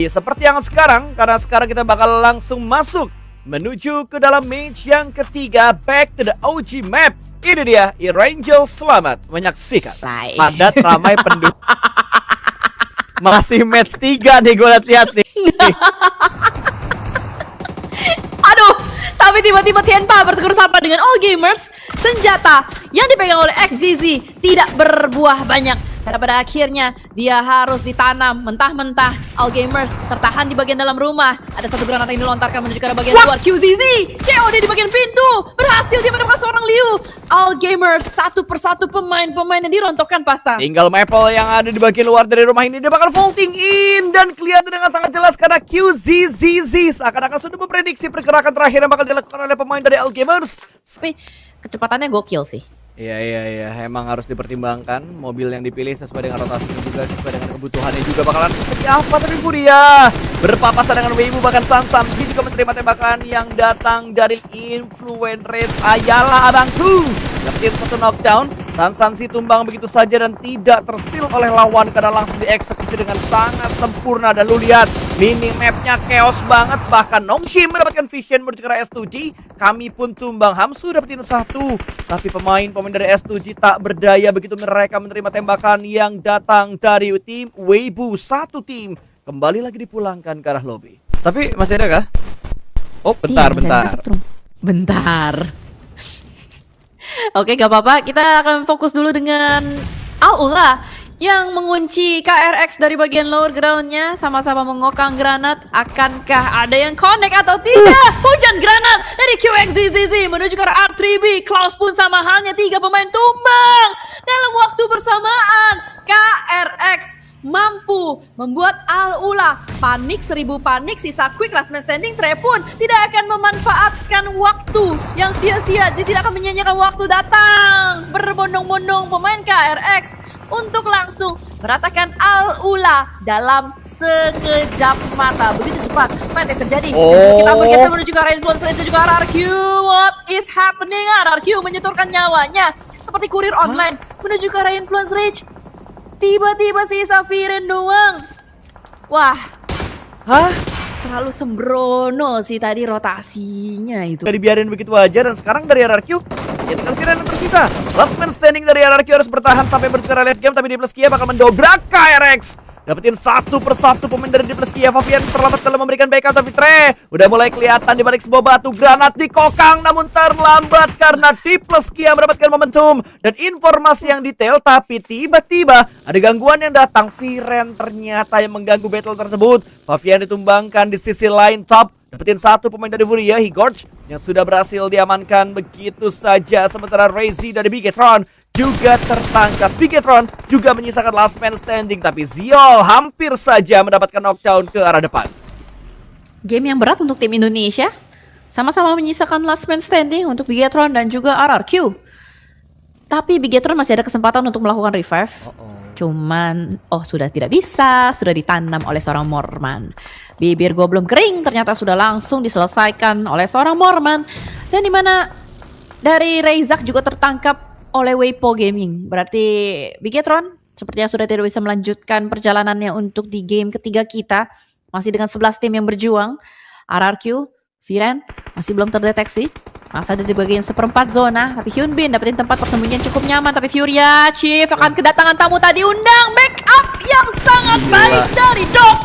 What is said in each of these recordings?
Seperti yang sekarang, karena sekarang kita bakal langsung masuk menuju ke dalam match yang ketiga, back to the OG map. Ini dia, Erangel, selamat menyaksikan. Padat ramai penduduk. Masih match 3 nih gue lihat nih. Aduh, tapi tiba-tiba Tienpa bertegur sapa dengan All Gamers. Senjata yang dipegang oleh XZZ tidak berbuah banyak. Karena pada akhirnya dia harus ditanam mentah-mentah. All Gamers tertahan di bagian dalam rumah. Ada satu granat yang dilontarkan menuju ke arah bagian luar. QZZ, COD di bagian pintu. Berhasil dia menemukan seorang Liu. All Gamers satu persatu pemain-pemain yang dirontokkan pasta. Tinggal Maple yang ada di bagian luar dari rumah ini. Dia bakal vaulting in. Dan kelihatan dengan sangat jelas karena QZZZ seakan-akan sudah memprediksi pergerakan terakhir yang bakal dilakukan oleh pemain dari All Gamers. Tapi kecepatannya gokil sih. Iya, emang harus dipertimbangkan mobil yang dipilih sesuai dengan rotasinya juga, sesuai dengan kebutuhannya juga bakalan seperti apa. Tapi Furia berpapasan dengan Weibo, bahkan Sansan juga menerima tembakan yang datang dari Influence Rage Ayala abangku. Dapetin satu knockdown, Sansan tumbang begitu saja dan tidak tersteal oleh lawan karena langsung dieksekusi dengan sangat sempurna. Dan lu lihat minimapnya chaos banget, bahkan Nongshim mendapatkan vision menuju ke S2G. Kami pun tumbang, Hamsu dapetin satu. Tapi pemain dari S2G tak berdaya begitu mereka menerima tembakan yang datang dari tim Weibo. Satu tim kembali lagi dipulangkan ke arah lobby. Tapi masih ada kah? Oh, bentar. Oke, gak apa-apa. Kita akan fokus dulu dengan Al-Ula yang mengunci KRX dari bagian lower groundnya. Sama-sama mengokang granat. Akankah ada yang connect atau tidak? Hujan granat dari QXZZZ menuju ke arah R3B. Klaus pun sama halnya 3 pemain tumbang. Dalam waktu bersamaan, KRX mampu membuat Al-Ula panik 1000 panik. Sisa quick last man standing Trey pun tidak akan memanfaatkan waktu yang sia-sia. Dia tidak akan menyia-nyiakan waktu datang. Berbondong-bondong pemain KRX untuk langsung meratakan Al-Ula dalam sekejap mata. Begitu cepat fight yang terjadi. Kita bergeser menuju ke arah Influence Rage dan juga RRQ. What is happening? RRQ menyetorkan nyawanya seperti kurir online menuju ke arah Influence Rage. Tiba-tiba sisa Viren doang. Wah. Terlalu sembrono sih tadi rotasinya itu. Dibiarin begitu aja dan sekarang dari RRQ ya tinggal Viren yang tersisa. Last man standing dari RRQ harus bertahan sampai bersecara late game, tapi Dipluskia bakal mendobrak KRX. Dapetin satu persatu pemain dari Dipluskia. Fabian terlambat dalam memberikan backup, tapi Trey udah mulai kelihatan di balik sebuah batu. Granat dikokang namun terlambat karena Dipluskia mendapatkan momentum dan informasi yang detail. Tapi tiba-tiba ada gangguan yang datang. Viren ternyata yang mengganggu battle tersebut. Fabian ditumbangkan di sisi lain top. Dapetin satu pemain dari Furia, Higorch, yang sudah berhasil diamankan begitu saja. Sementara Rezi dari Bigetron juga tertangkap. Bigetron juga menyisakan last man standing, tapi Ziol hampir saja mendapatkan knockdown ke arah depan. Game yang berat untuk tim Indonesia. Sama-sama menyisakan last man standing untuk Bigetron dan juga RRQ. Tapi Bigetron masih ada kesempatan untuk melakukan revive. Cuman, sudah tidak bisa, sudah ditanam oleh seorang Morman. Bibir gua belum kering, ternyata sudah langsung diselesaikan oleh seorang Morman. Dan dimana dari Reizak juga tertangkap oleh Weibo Gaming. Berarti Bigetron sepertinya sudah tidak bisa melanjutkan perjalanannya untuk di game ketiga kita. Masih dengan 11 tim yang berjuang. RRQ, Viren masih belum terdeteksi. Masih ada di bagian seperempat zona. Tapi Hyunbin dapetin tempat persembunyian cukup nyaman. Tapi Furia, Chief akan kedatangan tamu tadi. Undang backup yang sangat baik dari Dok.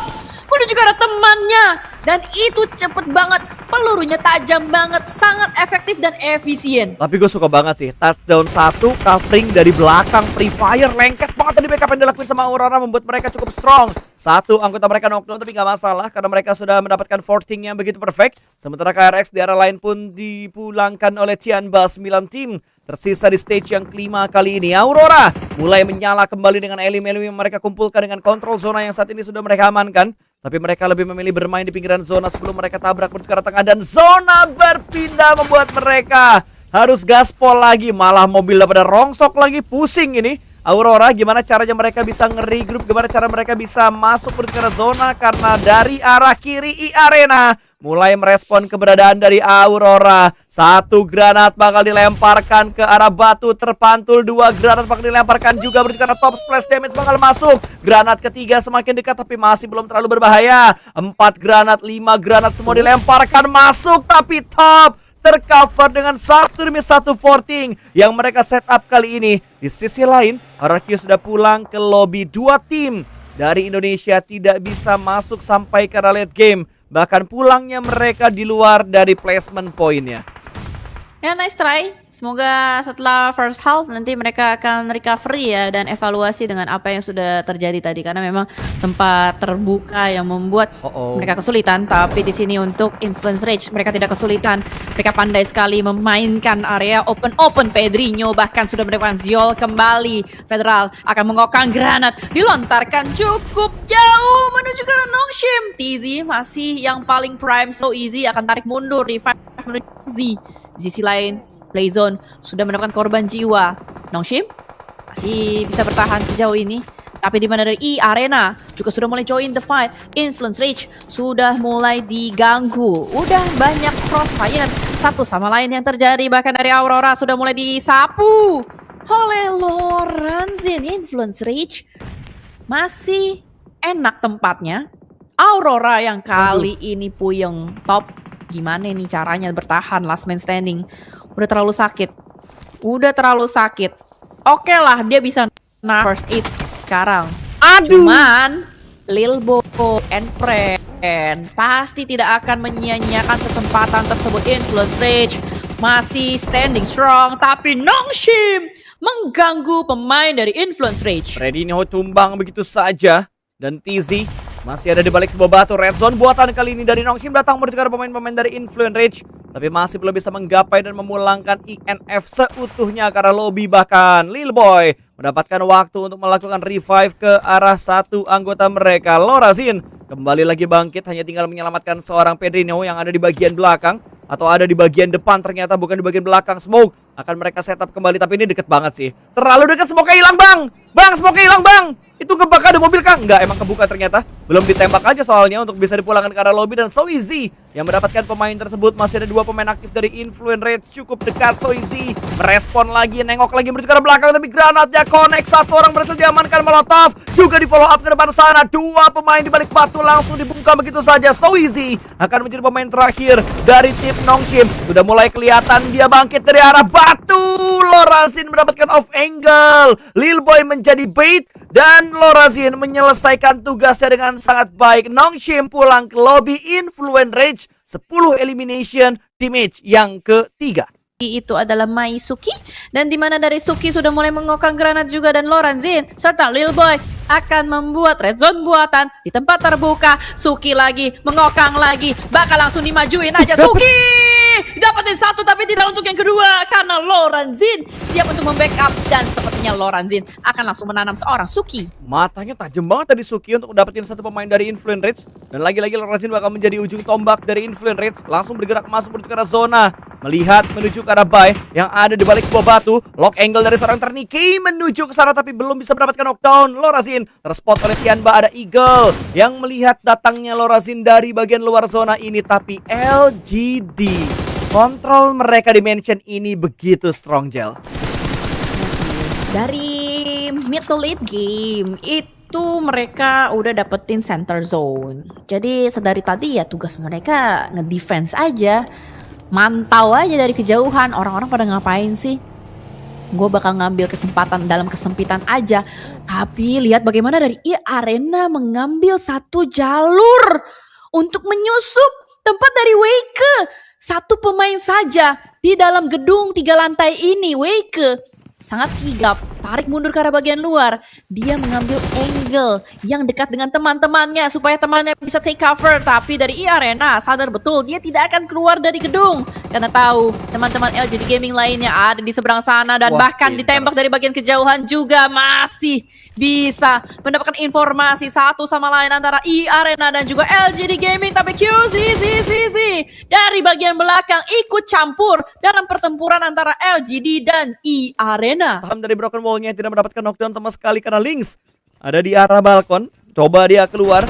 Menuju ke arah temannya. Dan itu cepet banget. Pelurunya tajam banget. Sangat efektif dan efisien. Tapi gue suka banget sih. Touchdown 1, covering dari belakang. Free fire, lengket banget tadi backup yang dilakuin sama Aurora. Membuat mereka cukup strong. Satu anggota mereka knockdown, tapi gak masalah. Karena mereka sudah mendapatkan forting yang begitu perfect. Sementara KRX di arah lain pun dipulangkan oleh Tianba. 9 tim tersisa di stage yang kelima kali ini. Aurora mulai menyala kembali dengan elim-elim yang mereka kumpulkan dengan kontrol zona yang saat ini sudah mereka amankan. Tapi mereka lebih memilih bermain di pinggiran zona sebelum mereka tabrak menuju ke arah tengah. Dan zona berpindah membuat mereka harus gaspol lagi. Malah mobil pada rongsok lagi, pusing ini. Aurora gimana caranya mereka bisa nge-regroup, gimana cara mereka bisa masuk menuju ke arah zona. Karena dari arah kiri I Arena mulai merespon keberadaan dari Aurora. Satu granat bakal dilemparkan ke arah batu terpantul, dua granat bakal dilemparkan juga berarti karena top splash damage bakal masuk. Granat ketiga semakin dekat tapi masih belum terlalu berbahaya. 4 granat, 5 granat semua dilemparkan masuk tapi top tercover dengan satu demi satu forting yang mereka setup kali ini. Di sisi lain, RRQ sudah pulang ke lobby. Dua tim dari Indonesia tidak bisa masuk sampai ke arah late game. Bahkan pulangnya mereka di luar dari placement poinnya. Ya, nice try. Semoga setelah first half nanti mereka akan recovery ya dan evaluasi dengan apa yang sudah terjadi tadi, karena memang tempat terbuka yang membuat mereka kesulitan. Tapi di sini untuk influence rage mereka tidak kesulitan. Mereka pandai sekali memainkan area open Pedrinho bahkan sudah mendapatkan Ziol kembali. Federal akan mengokang granat, dilontarkan cukup jauh menuju ke arah Nongshim. TZ masih yang paling prime, so easy akan tarik mundur revive menuju Z. Di sisi lain, Playzone sudah mendapatkan korban jiwa. Nongshim masih bisa bertahan sejauh ini. Tapi di mana dari Arena juga sudah mulai join the fight. Influence Rage sudah mulai diganggu. Udah banyak crossfire satu sama lain yang terjadi. Bahkan dari Aurora sudah mulai disapu oleh Loranzin. Influence Rage masih enak tempatnya. Aurora yang kali ini puyeng top. Gimana nih caranya bertahan last man standing? Udah terlalu sakit. Oke lah, dia bisa first aid sekarang. Aduh. Cuman Lilbo and Friend pasti tidak akan menyia-nyiakan kesempatan tersebut. Influence Rage masih standing strong, tapi Nongshim mengganggu pemain dari Influence Rage. Redinho tumbang begitu saja dan TZ masih ada di balik sebuah batu. Red zone buatan kali ini dari Nongshim datang berdekatan pemain-pemain dari Influence Rage, tapi masih belum bisa menggapai dan memulangkan INF seutuhnya ke arah lobby. Bahkan Lil Boy mendapatkan waktu untuk melakukan revive ke arah satu anggota mereka. Lorazin kembali lagi bangkit, hanya tinggal menyelamatkan seorang Pedrinho yang ada di bagian belakang atau ada di bagian depan, ternyata bukan di bagian belakang. Smoke akan mereka setup kembali, tapi ini deket banget sih. Terlalu dekat, smoke hilang bang. Smoke hilang bang. Itu ngebak ada mobil kah? Enggak, emang kebuka ternyata. Belum ditembak aja soalnya untuk bisa dipulangkan ke arah lobby. Dan So Easy yang mendapatkan pemain tersebut. Masih ada dua pemain aktif dari Influence Rage. Cukup dekat, So Easy merespon lagi, nengok lagi menuju ke arah belakang. Tapi granatnya connect, satu orang berhasil diamankan. Molotov juga di follow up ke depan sana. Dua pemain di balik batu langsung dibungkam begitu saja. So Easy akan menjadi pemain terakhir dari tim Nongshim. Sudah mulai kelihatan dia bangkit dari arah batu. Lorazin mendapatkan off angle. Lil Boy menjadi bait dan Lorazin menyelesaikan tugasnya dengan sangat baik. Nongshim pulang ke lobby. Influence Rage 10 elimination damage yang ketiga. Itu adalah Maisuki, dan dimana dari Suki sudah mulai mengokang granat juga, dan Loranzin serta Lil Boy akan membuat red zone buatan di tempat terbuka. Suki lagi mengokang lagi, bakal langsung dimajuin aja. Suki dapetin satu tapi tidak untuk yang kedua karena Loranzin siap untuk membackup, dan sepertinya Loranzin akan langsung menanam seorang Suki. Matanya tajam banget tadi Suki untuk dapetin satu pemain dari Influence Rage, dan lagi-lagi Lorazin bakal menjadi ujung tombak dari Influence Rage. Langsung bergerak masuk menuju ke arah zona, melihat menuju ke arah Bay yang ada di balik sebuah batu. Lock angle dari seorang Terniki menuju ke sana tapi belum bisa mendapatkan knockdown. Lorazin terspot oleh Tianba. Ada Eagle yang melihat datangnya Lorazin dari bagian luar zona ini, tapi LGD kontrol mereka di mansion ini begitu strong, Jel. Dari mid to late game itu mereka udah dapetin center zone. Jadi sedari tadi ya tugas mereka ngedefense aja. Mantau aja dari kejauhan orang-orang pada ngapain sih. Gue bakal ngambil kesempatan dalam kesempitan aja. Tapi lihat bagaimana dari Arena mengambil satu jalur untuk menyusup tempat dari Weike. Satu pemain saja di dalam gedung 3 lantai ini. Weike sangat sigap, tarik mundur ke arah bagian luar. Dia mengambil angle yang dekat dengan teman-temannya supaya temannya bisa take cover. Tapi dari Arena sadar betul dia tidak akan keluar dari gedung karena tahu teman-teman LGD Gaming lainnya ada di seberang sana, dan bahkan ditembak dari bagian kejauhan juga masih bisa mendapatkan informasi satu sama lain antara Arena dan juga LGD Gaming. Tapi QZZZZ dari bagian belakang ikut campur dalam pertempuran antara LGD dan Arena. Paham dari broken wall-nya tidak mendapatkan knockdown sama sekali karena Lynx ada di arah balkon. Coba dia keluar.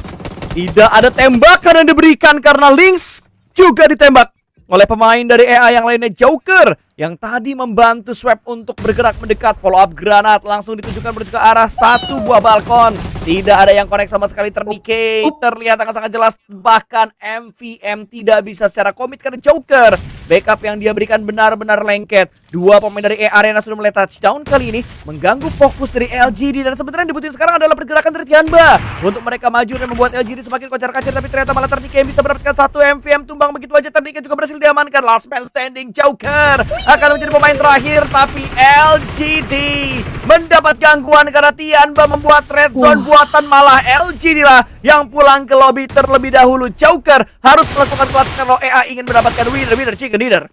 Tidak ada tembakan yang diberikan karena Lynx juga ditembak oleh pemain dari EA yang lainnya, Joker, yang tadi membantu Swap untuk bergerak mendekat. Follow up granat langsung ditujukan menuju ke arah satu buah balkon. Tidak ada yang connect sama sekali, terdecay, terlihat sangat jelas. Bahkan MVM tidak bisa secara komit karena Joker backup yang dia berikan benar-benar lengket. Dua pemain dari EA Arena sudah mulai touchdown kali ini, mengganggu fokus dari LGD. Dan sebenarnya dibutuhin sekarang adalah pergerakan dari Tianba untuk mereka maju dan membuat LGD semakin kocar-kacir. Tapi ternyata malah terdecay yang bisa mendapatkan satu. MVM tumbang begitu aja, terdecay juga berhasil diamankan. Last man standing, Joker akan menjadi pemain terakhir. Tapi LGD mendapat gangguan karena Tianba membuat red zone buatan malah LGD lah yang pulang ke lobby terlebih dahulu. Joker harus melakukan clutch kalau EA ingin mendapatkan winner chicken dinner.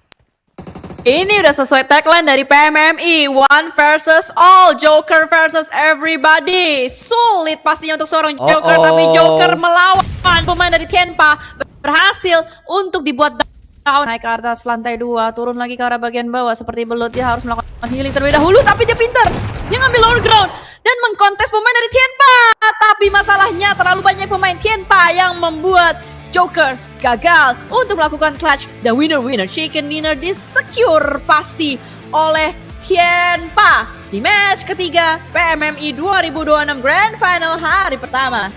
Ini udah sesuai tagline dari PMMI, one versus all, Joker versus everybody. Sulit pastinya untuk seorang Joker, tapi Joker melawan pemain dari Tianpa, berhasil untuk dibuat down. Naik ke atas lantai 2, turun lagi ke arah bagian bawah seperti belut. Dia harus melakukan healing terlebih dahulu, tapi dia pintar. Dia ngambil lower ground dan mengkontes pemain dari Tianpa. Tapi masalahnya terlalu banyak pemain Tianpa yang membuat Joker gagal untuk melakukan clutch. Dan winner chicken dinner di-secure pasti oleh Tianpa di match ketiga PMMI 2026 Grand Final hari pertama.